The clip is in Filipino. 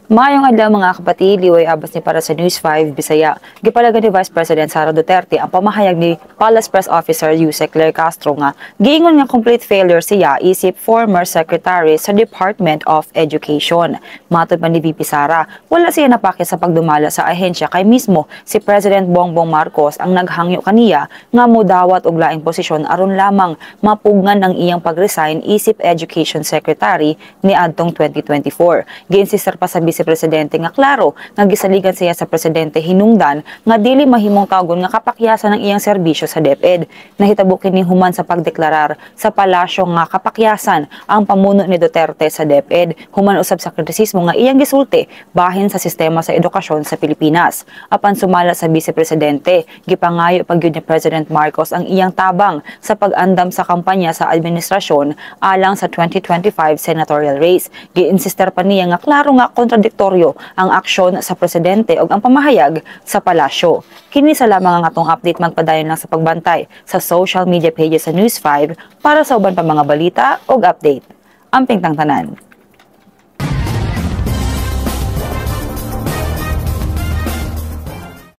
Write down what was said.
Maayong adlaw mga kapatid, liway abas ni para sa News 5 Bisaya. Gipalagan ni Vice President Sara Duterte ang pamahayag ni Palace Press Officer Yusek Claire Castro nga giingon nga complete failure siya isip former secretary sa Department of Education. Matod pa ni VP Sara, wala siya napakit sa pagdumala sa ahensya kay mismo si President Bongbong Marcos ang naghangyo kaniya nga modawat og laing posisyon aron lamang mapugnan ang iyang pag-resign isip Education Secretary ni adtong 2024. Giinsistir pa sa Vice Presidente nga klaro nga gisaligan siya sa presidente hinungdan nga dili mahimong tawgon nga kapakyasan ng iyang serbisyo sa DepEd. Nahitabo kini human sa pagdeklarar sa palasyo nga kapakyasan ang pamuno ni Duterte sa DepEd human usab sa kritisismo nga iyang gisulti bahin sa sistema sa edukasyon sa Pilipinas. Apan sumala sa Vice Presidente, gipangayo pagyud ni President Marcos ang iyang tabang sa pag-andam sa kampanya sa administrasyon alang sa 2025 senatorial race. Giinsister pa niya nga klaro nga kontradiktoryo ang aksyon sa presidente ug ang pamahayag sa palasyo. Kini sa lamang ang atong update, magpadayon lang sa pagbantay sa social media pages sa News 5 para sa uban pa mga balita ug update. Amping tang tanan.